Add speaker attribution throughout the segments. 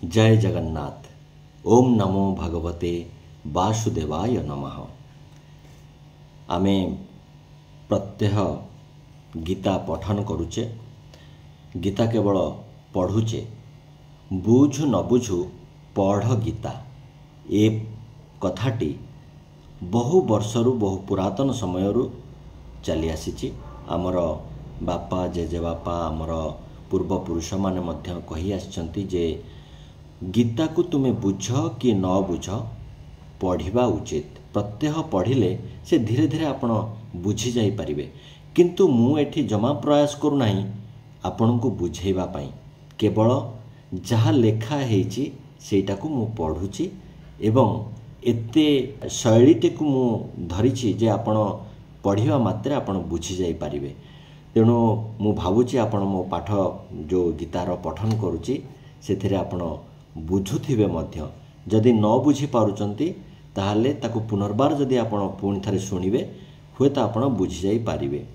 Speaker 1: जय जगन्नाथ। ओम नमो भगवते वासुदेवाय नमः। आमे प्रत्यह गीता पठन करुचे। गीता केवल पढ़ुचे, बुझु न बुझु पढ़ गीता। ए कथाटी बहु वर्षरु बहु पुरातन समयरु चली आसीची। आमर बापा जेजेबापा आमर पूर्वपुरुष माने मध्य कही आछंती जे गीता को तुमे बुझ कि न बुझ पढ़िबा उचित। प्रत्यह पढ़िले से धीरे धीरे आपण बुझी जाई परिबे। किंतु मु एठी जमा प्रयास करू नाही आपण को बुझेबा पई। केवल जहा लेखा हेची सेटा को मु पढ़ुची एवं एते शैलीटे को मु धरिची जे आपण पढ़िबा मात्रे आपण बुझी जाई परिबे। तेणु मु भावुची आपण मो पाठ जो गीतार पठन करुची सेथिरे आपण बुझुथिबे मध्य। जदि न बुझी पारुचंती ताहाले ताकु पुनर्बार जदि आपण पुणी थरे सुनिबे हुए तो आपण बुझी जाई पारिबे।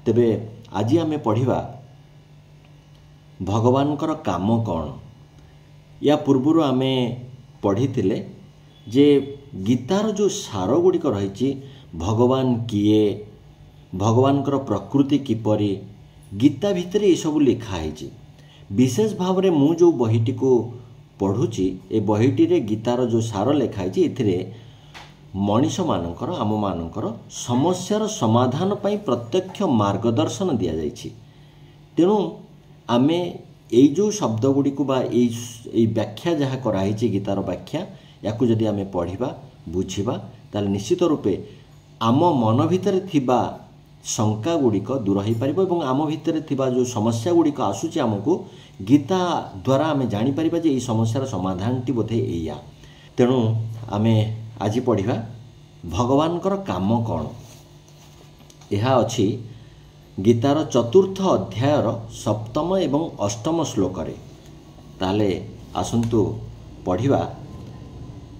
Speaker 1: तेबे आज आमे पढ़िबा भगवानकर काम कौन। या पूर्वरु आमे पढ़िथिले जे गीतार जो सार गुड़िक रही भगवान किए, भगवानकर प्रकृति किपरि, गीता भितर ये सब लिखाई। विशेष भाव में मु जो बहीटी को पढ़ुची ए बहीटी रे गीतार जो सार लिखाई एथिरे मनीष मानकर आम मानकर समस्यार समाधान पाई प्रत्यक्ष मार्गदर्शन दिया जाइछि। तेणु आमे एई जो शब्द गुड़िक बा एई व्याख्या जहाँ कराई गीतार व्याख्या याकू जदि आमे पढ़िबा बुझिबा ताले निश्चित रूपे आम मन भितर थिबा शंका गुड़िक दूर हो पार एवं आम भितर थिबा जो समस्या गुड़िक आसूची आमको गीता द्वारा आमे जानी परिबा जे ई समस्यार समाधानटी बोधे एया। तेणु आमे आज पढ़िबा भगवानकर काम कौन। यह अछि गीतार चतुर्थ अध्यायर सप्तम एवं अष्टम श्लोक रे। ताले आसंतु पढ़िबा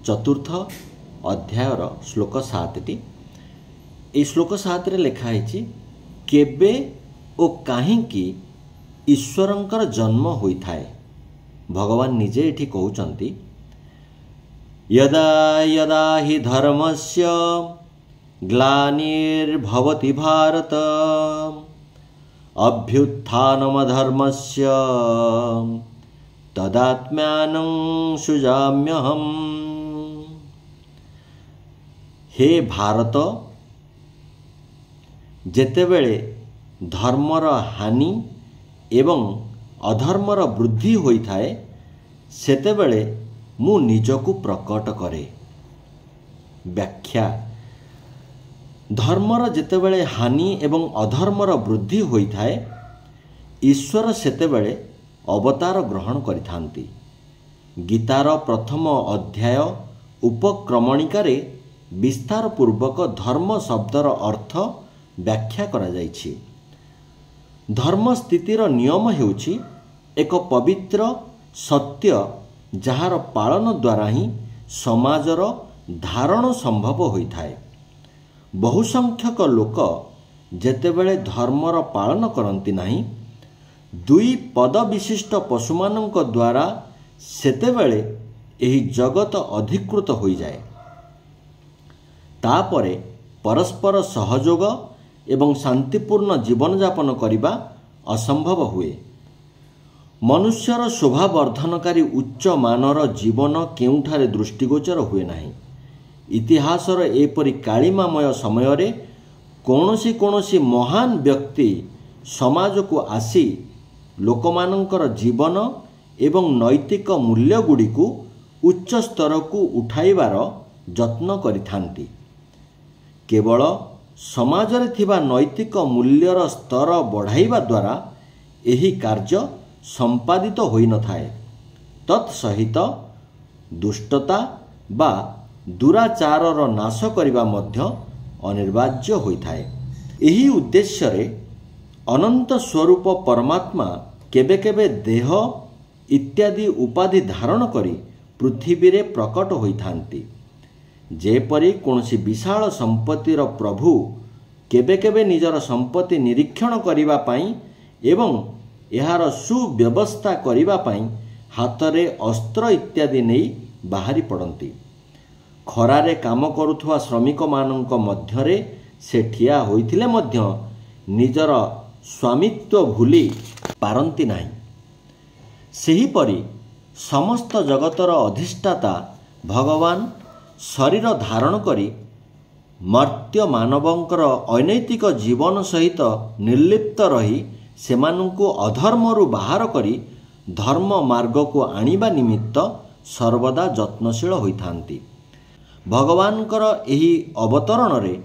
Speaker 1: चतुर्थ अध्यायर श्लोक 7टी। ए श्लोक 7 रे लिखा है केबे ओ काहींकी ईश्वरंकर जन्म होइथाए। भगवान निजे एठी कहउचंती यदा यदा हि धर्मस्य ग्लानिर्भवति भारत अभ्युत्थानमधर्मस्य तदात्म्यानं सृजाम्यहम्। हे भारत, जेतेबेले धर्मर हानि एवं अधर्मर वृद्धि होइथाए सेतेबेले मु निजको प्रकट करे। व्याख्या धर्मर जेतेबेले हानि एवं अधर्मर वृद्धि होइथाए ईश्वर सेतेबेले अवतार ग्रहण करिथांती। गीतार प्रथम अध्याय उपक्रमणिकारे विस्तार पूर्वक धर्म शब्दर अर्थ व्याख्या करा जाइछि। धर्म स्थितिर नियम हेउछि एक पवित्र सत्य जहार पालन द्वारा ही समाजर धारण संभव होइथाए। बहुसंख्यक लोक जेतेबेले धर्मर पालन करंती नाही दुई पद विशिष्ट पशुमानंक द्वारा सेतेबेले एही जगत अधिकृत होई जाए। तापरे परस्पर सहयोग एवं शांतिपूर्ण जीवन यापन करिबा असंभव हुए। मनुष्यर शोभा वर्धनकारी उच्च मानर जीवन केउठारे दृष्टिगोचर हुए नाही। इतिहासर एपरि कालिमामय समय रे कोनोसी कोनोसी महान व्यक्ति समाज को आसी लोकमानंकर जीवन एवं नैतिक मूल्य गुड़िकु उच्च स्तर को उठाइबार यत्न करिथांती। केवल समाज रे थिबा नैतिक मूल्यर स्तर बढ़ाइबा द्वारा एही कार्य संपादित होई न थाए। तत्सहित दुष्टता बा दुराचारर नाश करिबा मध्य अनिर्वाज्य होइथाए। एही उद्देश्य रे अनंत स्वरूप परमात्मा केबे केबे देह इत्यादि उपाधि धारण करी पृथ्वी रे प्रकट होइथांती। जेपरि कोनसी विशाल संपत्तिर प्रभु केबे केबे निजर संपत्ति निरीक्षण करिबा पाई एवं यार सुव्यवस्था करिबा पाई ହାତରେ ଅସ୍ତ୍ର ଇତ୍ୟାଦି ନେଇ ବାହାରି ପଡ଼ନ୍ତି। ଖରାରେ କାମ କରୁଥିବା ଶ୍ରମିକମାନଙ୍କ ମଧ୍ୟରେ ସେ ଠିଆ ହୋଇଥିଲେ ମଧ୍ୟ ନିଜର ସ୍ୱାମିତ୍ୱ ଭୁଲି ପାରନ୍ତି ନାହିଁ। ସେହିପରି ସମସ୍ତ ଜଗତର ଅଧିଷ୍ଠାତା ଭଗବାନ ଶରୀର ଧାରଣ କରି ମର୍ତ୍ୟ ମାନବଙ୍କର ଅନୈତିକ ଜୀବନ ସହିତ ନିର୍ଲିପ୍ତ ରହି ସେମାନଙ୍କୁ ଅଧର୍ମରୁ ବାହାର କରି ଧର୍ମ ମାର୍ଗକୁ ଆଣିବା ନିମିତ୍ତ ସର୍ବଦା ଯତ୍ନଶୀଳ ହୋଇଥାନ୍ତି। ଭଗବାନଙ୍କର ଏହି ଅବତରଣରେ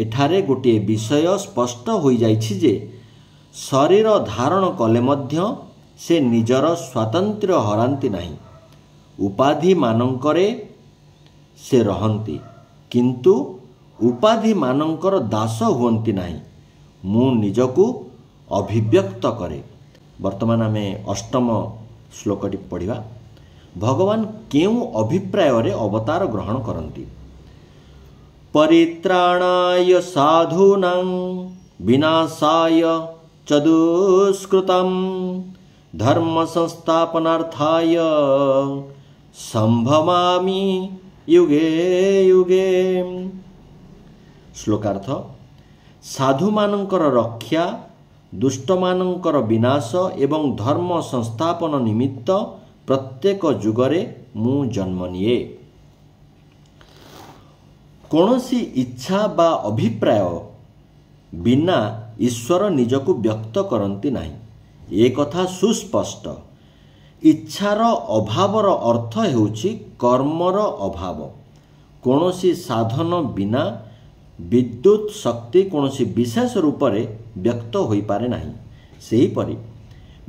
Speaker 1: ଏଠାରେ ଗୋଟିଏ ବିଷୟ ସ୍ପଷ୍ଟ ହୋଇଯାଇଛି ଯେ ଶରୀର ଧାରଣ କଲେ ମଧ୍ୟ ସେ ନିଜର ସ୍ୱାତନ୍ତ୍ର୍ୟ ହରାନ୍ତି ନାହିଁ। ଉପାଧିମାନଙ୍କରେ ସେ ରହନ୍ତି କିନ୍ତୁ ଉପାଧିମାନଙ୍କର ଦାସ ହୁଅନ୍ତି ନାହିଁ। ମୁଁ ନିଜକୁ ଅଭିବ୍ୟକ୍ତ କରେ। ବର୍ତ୍ତମାନ ଆମେ ଅଷ୍ଟମ ଶ୍ଲୋକଟି ପଢ଼ିବା। ଭଗବାନ କେଉଁ ଅଭିପ୍ରାୟରେ ଅବତାର ଗ୍ରହଣ କରନ୍ତି? ପରିତ୍ରାଣାୟ ସାଧୂନାଂ ବିନାଶାୟ ଚ ଦୁଷ୍କୃତଂ ଧର୍ମ ସଂସ୍ଥାପନାର୍ଥାୟ ସମ୍ଭବାମି युगे युगे। श्लोकार्थ साधुमानंकर रक्षा दुष्टमानंकर विनाश एवं धर्म संस्थापन निमित्त प्रत्येक जुगरे मु जन्म निये। कौनसी इच्छा बा अभिप्राय बिना ईश्वर निजको व्यक्त करती नहीं। ए कथा सुस्पष्ट। इच्छार अभावर अर्थ हेउछि कर्मर अभाव। कौनसी साधन बिना विद्युत शक्ति कौनसी विशेष रूप से व्यक्त होई पारे नहीं। सेहीपरि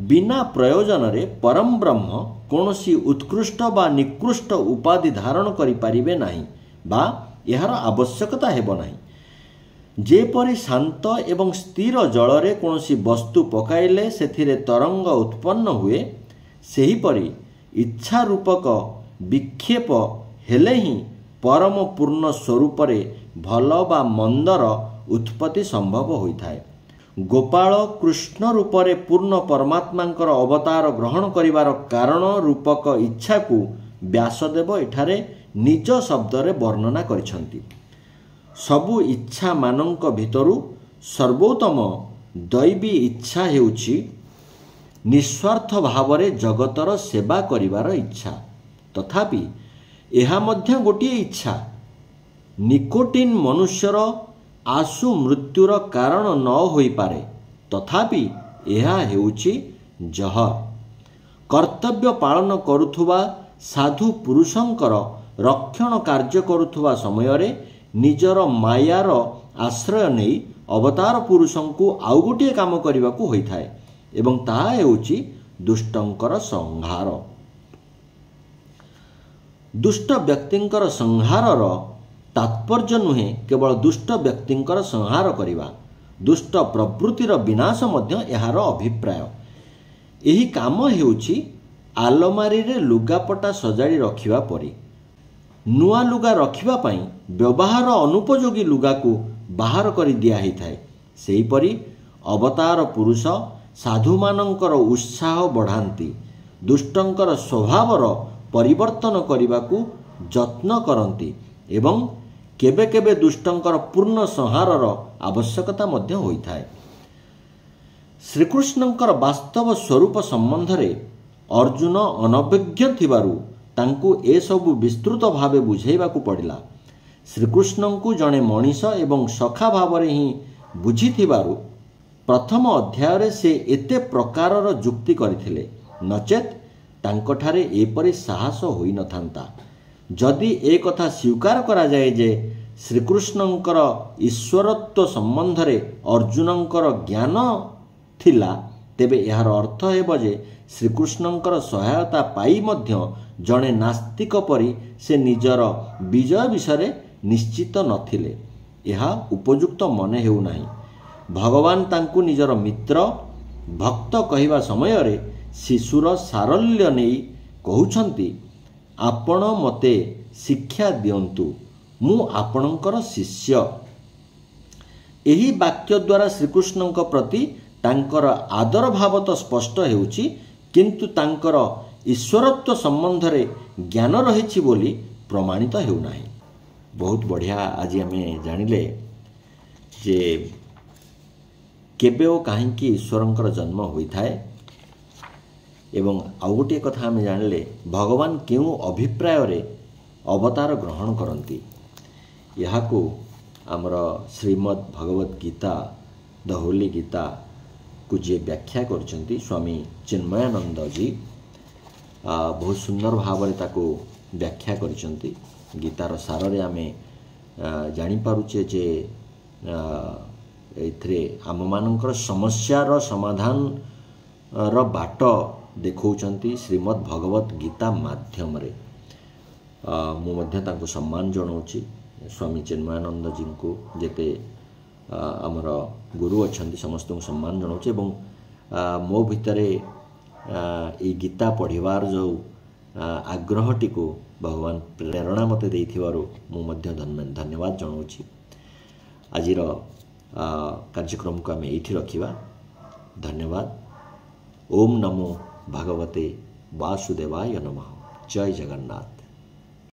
Speaker 1: बिना प्रयोजन रे परम ब्रह्म कौनसी उत्कृष्ट बा निकृष्ट उपाधि धारण करि पारिबे नहीं बा एहार आवश्यकता हेबो नहीं। जेपरि शांत एवं स्थिर जल रे कौनसी वस्तु पकाइले सेथिरे तरंग उत्पन्न हुए सेहीपरि इच्छा रूपक विक्षेप हेले ही परम पूर्ण स्वरूप रे भल बा मंदर उत्पत्ति संभव होइथाय। गोपाल कृष्ण रूप रे पूर्ण परमात्मांकर अवतार ग्रहण करिवार कारण रूपक इच्छा को व्यासदेव एठारे निज शब्द रे वर्णना करिसंती। सबु इच्छा मानंक भितरु सर्वोत्तम दैवी इच्छा हेउछि निस्वार्थ भावरे जगतर सेवा करिवार इच्छा। तथापि एहा मध्य गोटिए इच्छा निकोटिन मनुष्यर आशु मृत्युर कारण न होई पारे। तथापि एहा हेउछि जहर। कर्तव्य पालन करुथुवा साधु पुरुषंकर रक्षण कार्य करुथुवा समय रे निजर मायार आश्रय नहीं अवतार पुरुषंकु आउ गोटिए काम करिवाकु होइथाय एवं ताहा हेउछि दुष्टंकर संहार। दुष्ट व्यक्तिंकर संहारर तात्पर्य नुहे केवल दुष्ट व्यक्तिंकर संहार करिवा। दुष्ट प्रवृत्तिर विनाश मध्य एहार अभिप्राय। एही काम हेउछि आलमारी रे लुगापटा सजाड़ी रखिवा परी। नुआ लुगा रखिवा पई व्यवहार अनुपयोगी लुगा को बाहर करि दिया हिथाय। सेहीपरि अवतार पुरुष साधुमानंकर उत्साह बढ़ाती दुष्टंकर स्वभावर परिवर्तन करने जत्न करती एवं केबे केबे दुष्टंकर पूर्ण संहारर आवश्यकता मध्य होइथाय। श्रीकृष्णंकर वास्तव स्वरूप संबंध रे अर्जुन अनभिज्ञ थिबारु तांकु ए सबु विस्तृत भावे बुझेइबाकु पड़िला। श्रीकृष्णंकु जणे मनीष एवं सखा भावरे ही बुझिथिबारु प्रथम अध्याय से एते प्रकारर जुक्ति करथिले। नचेत तांकठारे एपरि साहस होई नथांता। जदि ए कथा स्वीकार करा जाए जे श्रीकृष्णंकर ईश्वरत्व संबंध रे अर्जुनंकर ज्ञान थिला तेबे एहार अर्थ हेबो जे श्रीकृष्णंकर सहायता पाई मध्य जणे नास्तिक परि से निजर विजय विषय निश्चित नथिले। एहा उपयुक्त मने हेउ नाही। भगवान तांकु निजर मित्र भक्त कहिबा समय रे शिशुर सारल्य नेई कहउछंती आपण मते शिक्षा दियंतु मु आपणकर शिष्य। एही वाक्य द्वारा श्रीकृष्णंक प्रति तांकर आदर भाव तो स्पष्ट हेउछि किंतु तांकर ईश्वरत्व संबंध रे ज्ञान रही बोली प्रमाणित होना। बहुत बढ़िया आज आम जानिले जे केबे ओ कहीं ईश्वरंकर जन्म होता है एवं आउ गोटे कथा आम जानिले भगवान क्यों अभिप्राय रे अवतार ग्रहण करती। यहाँ को आमर श्रीमद् भगवत गीता द होली गीता को जे व्याख्या करछंती स्वामी चिन्मयानंद जी बहुत सुंदर भाव में ताको व्याख्या करछंती। गीतार सार रे आमे जानी पारुचे जे एथरे आम मानकर समस्यार समाधान र बाट देखौचंती श्रीमद् भगवत गीता माध्यम रे। मु मध्य ताको सम्मान जनाऊँगी स्वामी चिन्मयानंद जी को जेते आमर गुरु अच्छा समस्त को सम्मान जनाऊँगी एवं मो भितर ये गीता पढ़िबार जो आग्रहटी को भगवान प्रेरणा मते देइथिबारु मु मध्य धन्यवाद जनाऊँगी। आजिर कार्यक्रम को आम ये रखा। धन्यवाद। ओम नमो भगवते वासुदेवाय नमः। जय जगन्नाथ।